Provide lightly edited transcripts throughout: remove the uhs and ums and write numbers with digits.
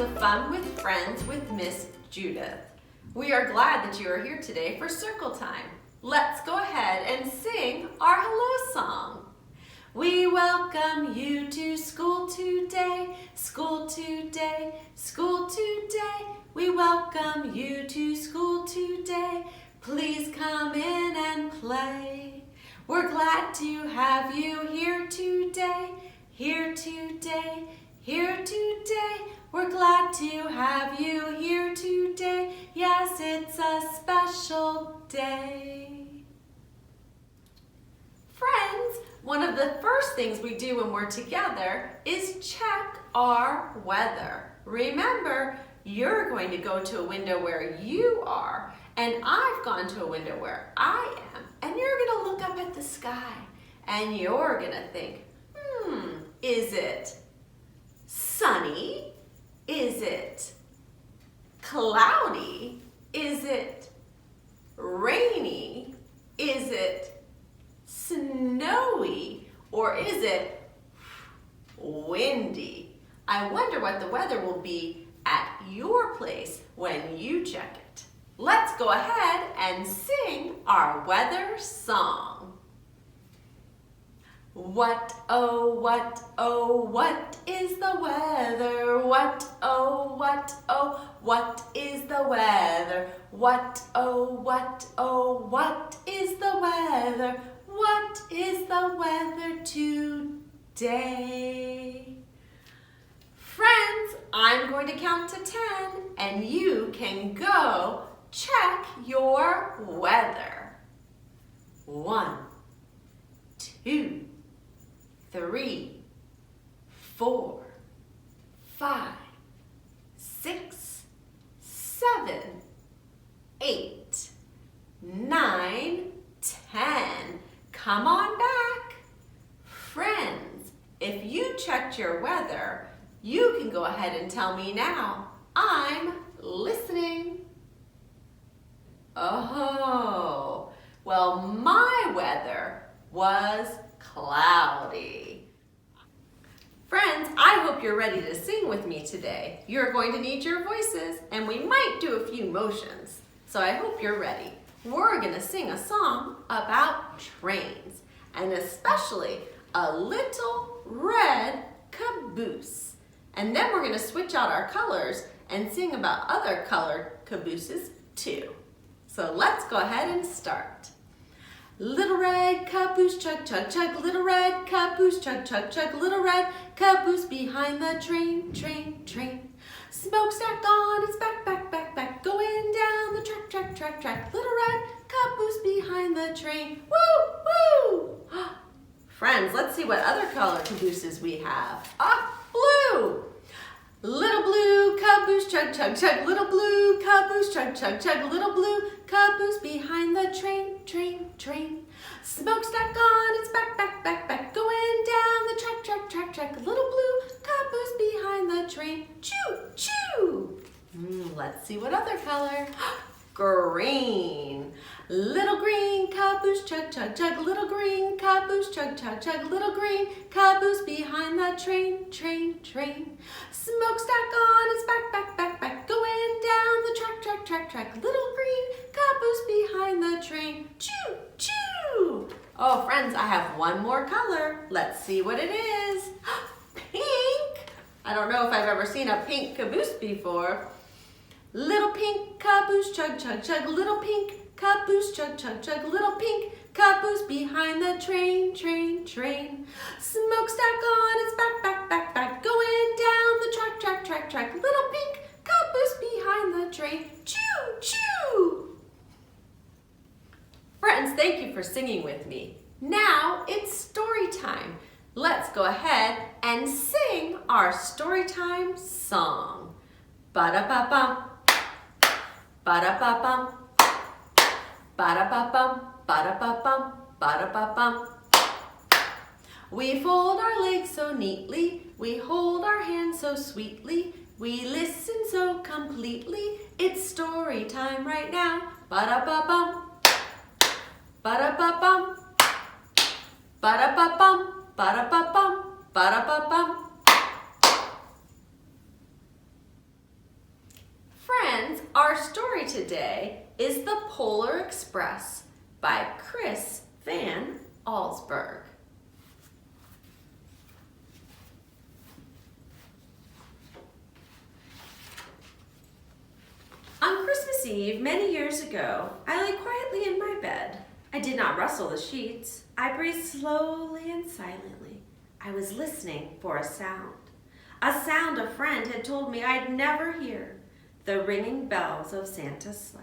of Fun with Friends with Miss Judith. We are glad that you are here today for Circle Time. Let's go ahead and sing our hello song. We welcome you to school today, school today, school today. We welcome you to school today. Please come in and play. We're glad to have you here today, here today, here today. We're glad to have you here today. Yes, it's a special day. Friends, one of the first things we do when we're together is check our weather. Remember, you're going to go to a window where you are, and I've gone to a window where I am, and you're going to look up at the sky, and you're going to think, is it sunny? Is it cloudy? Is it rainy? Is it snowy? Or is it windy? I wonder what the weather will be at your place when you check it. Let's go ahead and sing our weather song. What, oh, what is the weather? What, oh, what is the weather? What, oh, what is the weather? What is the weather today? Friends, I'm going to count to 10 and you can go check your weather. 1, 2, 3, 4, 5, 6, 7, 8, 9, 10. Come on back. Friends, if you checked your weather, you can go ahead and tell me now. I'm listening. Oh, well, my weather was cloudy. Friends, I hope you're ready to sing with me today. You're going to need your voices, and we might do a few motions. So I hope you're ready. We're going to sing a song about trains, and especially a little red caboose. And then we're going to switch out our colors and sing about other colored cabooses too. So let's go ahead and start. Little red caboose, chug, chug, chug. Little red caboose, chug, chug, chug. Little red caboose behind the train, train, train. Smokestack on its back, back, back, back. Going down the track, track, track, track. Little red caboose behind the train. Woo, woo! Friends, let's see what other color cabooses we have. Blue! Little blue caboose, chug, chug, chug. Little blue caboose, chug, chug, chug. Little blue caboose behind the train, train, train. Smokestack on its back, back, back, back. Going down the track, track, track, track. Little blue caboose behind the train. Choo, choo! Let's see what other color. Green. Little green caboose, chug, chug, chug. Little green caboose, chug, chug, chug. Little green caboose behind the train, train, train. Smokestack on its back, back, back, back. Going down the track, track, track, track. Little green caboose behind the train. Choo, choo! Oh, friends, I have one more color. Let's see what it is. Pink! I don't know if I've ever seen a pink caboose before. Little pink caboose, chug, chug, chug. Little pink caboose, chug, chug, chug. Little pink caboose behind the train, train, train. Smokestack on its back, back, back, back. Going down the track, track, track, track. Little pink caboose behind the train. Choo, choo! Friends, thank you for singing with me. Now it's story time. Let's go ahead and sing our story time song. Ba-da-ba-bum. Ba-da-ba-bum, ba-da-ba-bum, ba-da-ba-bum, ba-da-ba-bum. We fold our legs so neatly, we hold our hands so sweetly, we listen so completely. It's story time right now. Ba-da-ba-bum, ba-da-ba-bum, ba-da-ba-bum, ba-da-ba-bum, ba-da-ba-bum, ba-da-ba-bum, ba-da-ba-bum, ba-da-ba-bum, ba-da-ba-bum, ba-da-ba-bum, ba-da-ba-bum, ba-da-ba-bum, ba-da-ba-bum, ba-da-ba-bum, ba-da-ba-bum, ba-da-ba-bum, ba-da-ba-bum, ba-da-ba-bum. Our story today is The Polar Express by Chris Van Allsburg. On Christmas Eve, many years ago, I lay quietly in my bed. I did not rustle the sheets. I breathed slowly and silently. I was listening for a sound a friend had told me I'd never hear, the ringing bells of Santa's sleigh.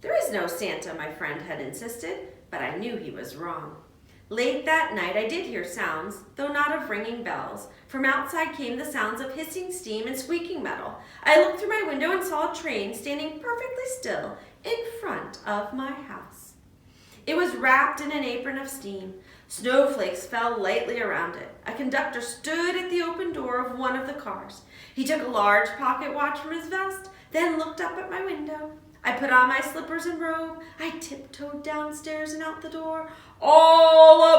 There is no Santa, my friend had insisted, but I knew he was wrong. Late that night I did hear sounds, though not of ringing bells. From outside came the sounds of hissing steam and squeaking metal. I looked through my window and saw a train standing perfectly still in front of my house. It was wrapped in an apron of steam. Snowflakes fell lightly around it. A conductor stood at the open door of one of the cars. He took a large pocket watch from his vest, then looked up at my window. I put on my slippers and robe. I tiptoed downstairs and out the door. "All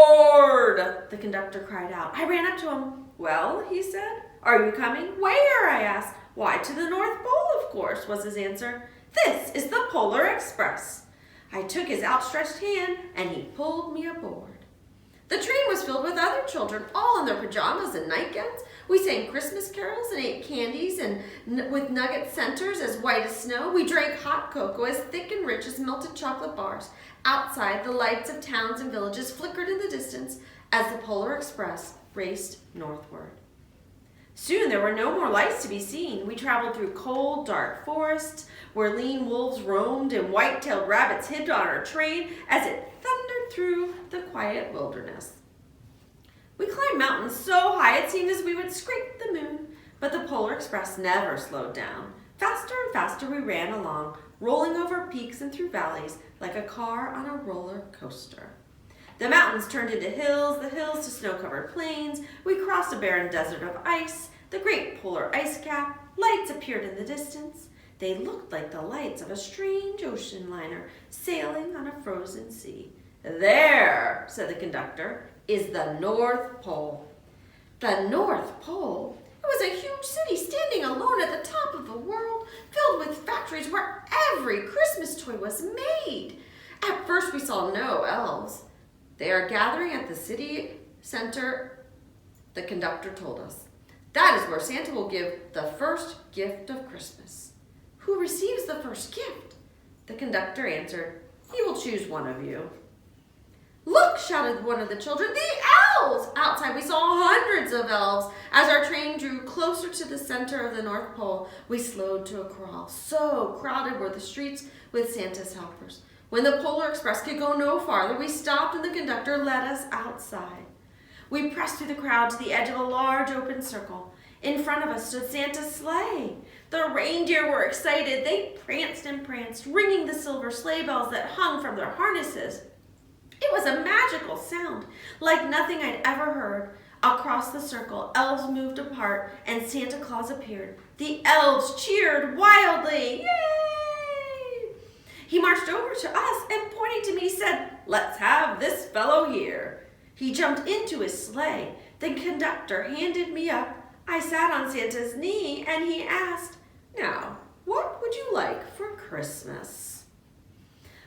aboard!" the conductor cried out. I ran up to him. "Well," he said, "are you coming?" "Where?" I asked. "Why, to the North Pole, of course," was his answer. "This is the Polar Express." I took his outstretched hand, and he pulled me aboard. The train was filled with other children, all in their pajamas and nightgowns. We sang Christmas carols and ate candies and with nugget centers as white as snow. We drank hot cocoa as thick and rich as melted chocolate bars. Outside, the lights of towns and villages flickered in the distance as the Polar Express raced northward. Soon there were no more lights to be seen. We traveled through cold, dark forests where lean wolves roamed and white-tailed rabbits hid on our train as it thundered through the quiet wilderness. We climbed mountains so high it seemed as we would scrape the moon, but the Polar Express never slowed down. Faster and faster we ran along, rolling over peaks and through valleys like a car on a roller coaster. The mountains turned into hills, the hills to snow-covered plains. We crossed a barren desert of ice, the great polar ice cap. Lights appeared in the distance. They looked like the lights of a strange ocean liner sailing on a frozen sea. "There," said the conductor, "is the North Pole." The North Pole? It was a huge city standing alone at the top of the world, filled with factories where every Christmas toy was made. At first we saw no elves. "They are gathering at the city center," the conductor told us. "That is where Santa will give the first gift of Christmas." "Who receives the first gift?" The conductor answered. "He will choose one of you." "Look," shouted one of the children, "the elves!" Outside we saw hundreds of elves. As our train drew closer to the center of the North Pole, we slowed to a crawl. So crowded were the streets with Santa's helpers. When the Polar Express could go no farther, we stopped and the conductor led us outside. We pressed through the crowd to the edge of a large open circle. In front of us stood Santa's sleigh. The reindeer were excited. They pranced and pranced, ringing the silver sleigh bells that hung from their harnesses. It was a magical sound, like nothing I'd ever heard. Across the circle, elves moved apart and Santa Claus appeared. The elves cheered wildly. Yay! He marched over to us and pointing to me said, "Let's have this fellow here." He jumped into his sleigh. The conductor handed me up. I sat on Santa's knee and he asked, "Now, what would you like for Christmas?"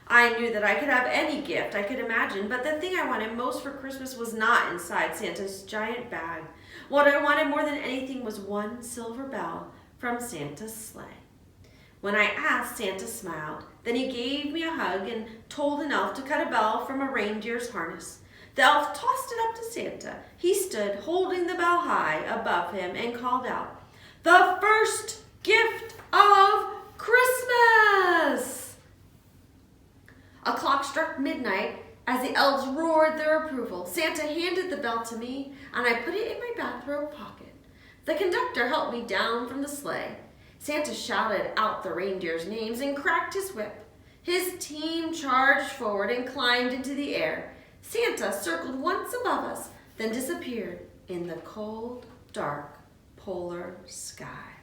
I knew that I could have any gift I could imagine, but the thing I wanted most for Christmas was not inside Santa's giant bag. What I wanted more than anything was one silver bell from Santa's sleigh. When I asked, Santa smiled. Then he gave me a hug and told an elf to cut a bell from a reindeer's harness. The elf tossed it up to Santa. He stood holding the bell high above him and called out, "The first gift of Christmas!" A clock struck midnight as the elves roared their approval. Santa handed the bell to me, and I put it in my bathrobe pocket. The conductor helped me down from the sleigh. Santa shouted out the reindeers' names and cracked his whip. His team charged forward and climbed into the air. Santa circled once above us, then disappeared in the cold, dark, polar sky.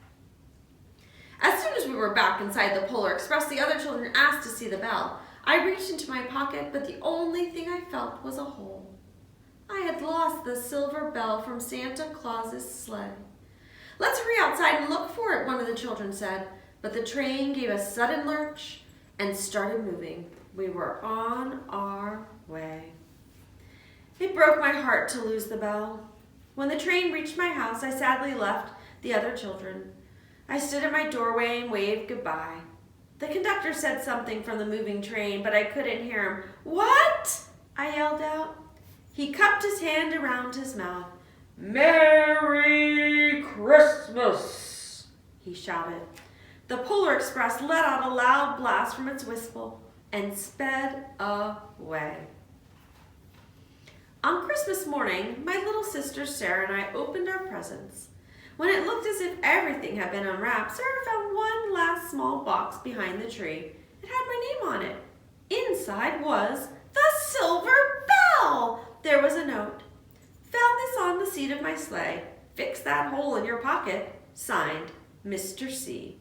As soon as we were back inside the Polar Express, the other children asked to see the bell. I reached into my pocket, but the only thing I felt was a hole. I had lost the silver bell from Santa Claus's sleigh. "Let's hurry outside and look for it," one of the children said. but the train gave a sudden lurch and started moving. We were on our way. It broke my heart to lose the bell. When the train reached my house, I sadly left the other children. I stood at my doorway and waved goodbye. The conductor said something from the moving train, but I couldn't hear him. "What?" I yelled out. He cupped his hand around his mouth. "Merry Christmas," he shouted. The Polar Express let out a loud blast from its whistle and sped away. On Christmas morning, my little sister Sarah and I opened our presents. When it looked as if everything had been unwrapped, Sarah found one last small box behind the tree. It had my name on it. Inside was the silver bell. There was a note. "Found this on the seat of my sleigh. Fix that hole in your pocket. Signed, Mr. C."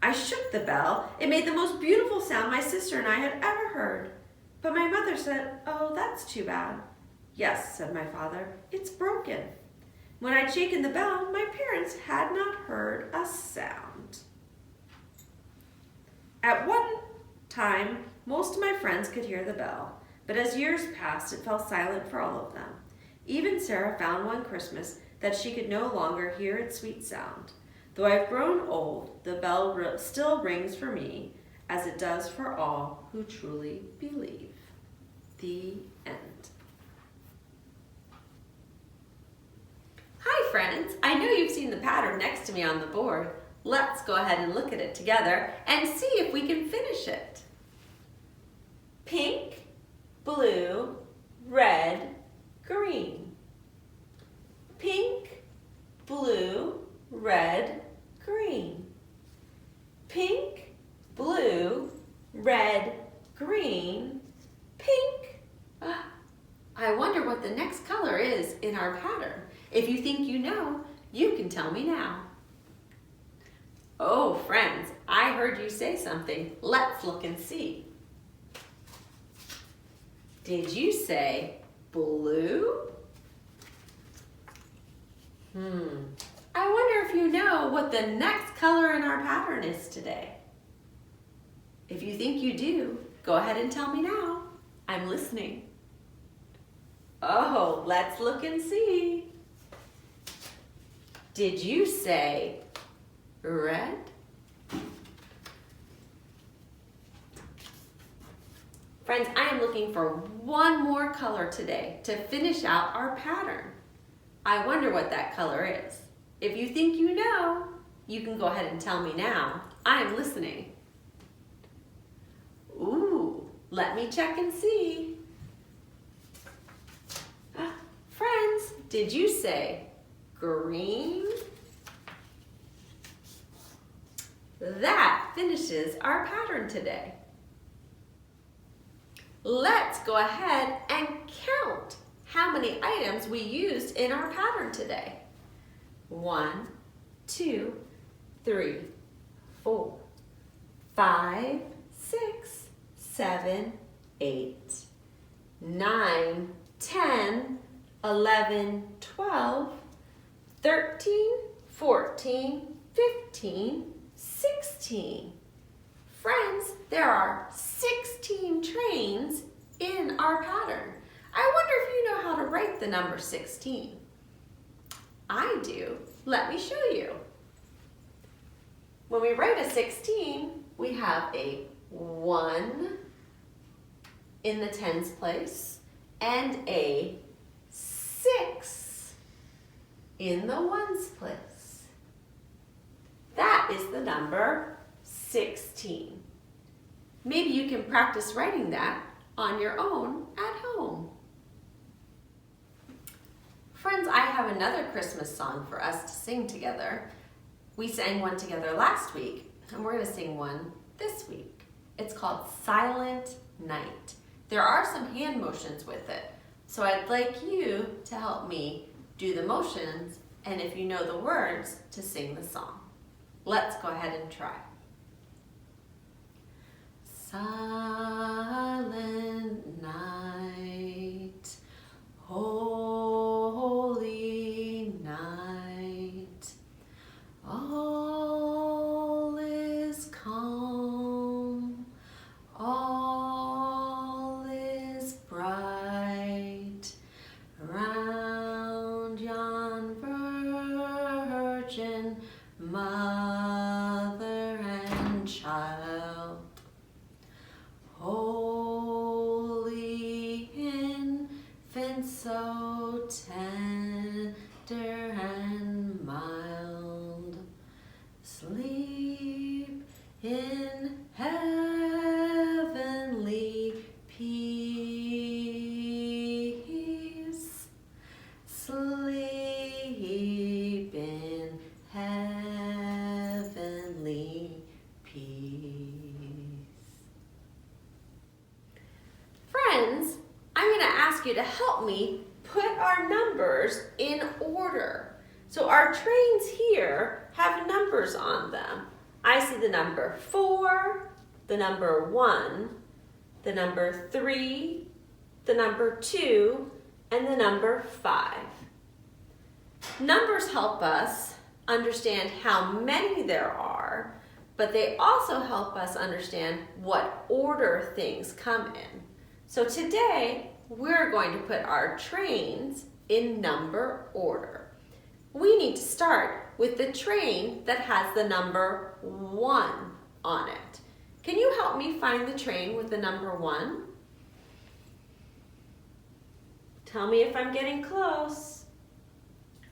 I shook the bell. It made the most beautiful sound my sister and I had ever heard. But my mother said, "Oh, that's too bad." "Yes," said my father, "it's broken." When I'd shaken the bell, my parents had not heard a sound. At one time, most of my friends could hear the bell, but as years passed, it fell silent for all of them. Even Sarah found one Christmas that she could no longer hear its sweet sound. Though I've grown old, the bell still rings for me, as it does for all who truly believe. The end. Hi friends, I know you've seen the pattern next to me on the board. Let's go ahead and look at it together and see if we can finish it. Pink, blue, red, green. Pink, blue, red, green. Pink, blue, red, green, pink. I wonder what the next color is in our pattern. If you think you know, you can tell me now. Oh, friends, I heard you say something. Let's look and see. Did you say blue? I wonder if you know what the next color in our pattern is today. If you think you do, go ahead and tell me now. I'm listening. Oh, let's look and see. Did you say red? Friends, I am looking for one more color today to finish out our pattern. I wonder what that color is. If you think you know, you can go ahead and tell me now. I am listening. Ooh, let me check and see. Friends, did you say green? That finishes our pattern today. Let's go ahead and count how many items we used in our pattern today. 1, 2, 3, 4, 5, 6, 7, 8, 9, 10, 11, 12, 13, 14, 15, 16. Friends, there are 16 trains in our pattern. I wonder if you know how to write the number 16. I do. Let me show you. When we write a 16, we have a 1 in the tens place and a 6 in the ones place. That is the number 16. Maybe you can practice writing that on your own at home. Friends, I have another Christmas song for us to sing together. We sang one together last week, and we're going to sing one this week. It's called Silent Night. There are some hand motions with it, so I'd like you to help me do the motions, and if you know the words, to sing the song. Let's go ahead and try. Silent night, holy night, all is Virgin, Mother and Child. Holy Infant, so tender and mild, sleep in heavenly peace. Sleep in heavenly peace. Friends, I'm going to ask you to help me put our numbers in order. So our trains here have numbers on them. I see the number 4, the number 1, the number 3, the number 2, and the number 5. Numbers help us understand how many there are, but they also help us understand what order things come in. So today, we're going to put our trains in number order. We need to start with the train that has the number 1 on it. Can you help me find the train with the number 1? Tell me if I'm getting close.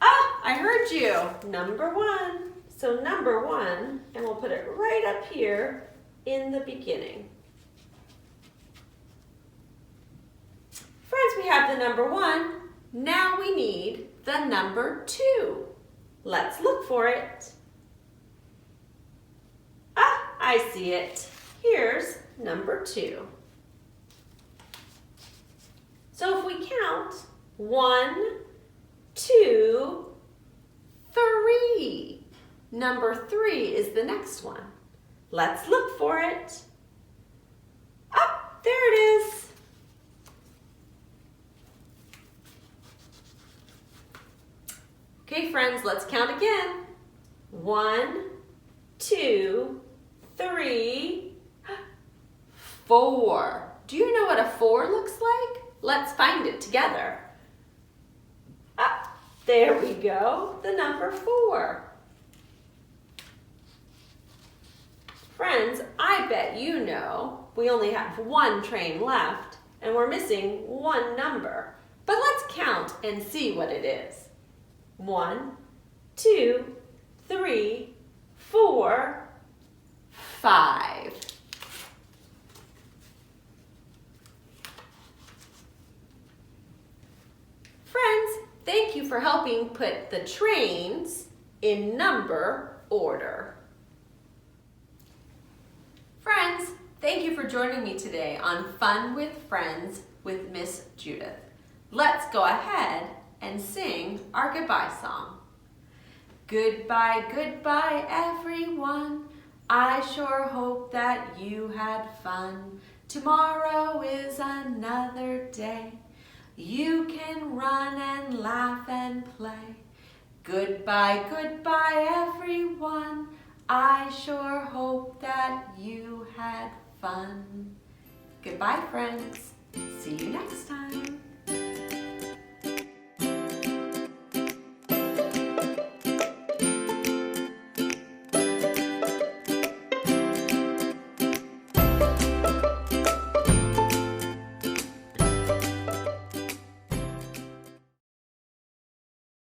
Ah, I heard you. Number 1. So number 1, and we'll put it right up here in the beginning. Friends, we have the number 1. Now we need the number 2. Let's look for it. Ah, I see it. Here's number 2. So if we count 1, 2, 3. Number 3 is the next one. Let's look for it. Ah, there it is. Okay, friends, let's count again. 1, 2, 3, 4. Do you know what a 4 looks like? Let's find it together. Ah, there we go, the number 4. Friends, I bet you know we only have 1 train left and we're missing 1 number. But let's count and see what it is. 1, 2, 3, 4, 5. Friends, thank you for helping put the trains in number order. Friends, thank you for joining me today on Fun with Friends with Miss Judith. Let's go ahead and sing our goodbye song. Goodbye, goodbye, everyone. I sure hope that you had fun. Tomorrow is another day. You can run and laugh and play. Goodbye, goodbye, everyone. I sure hope that you had fun. Goodbye, friends. See you next time.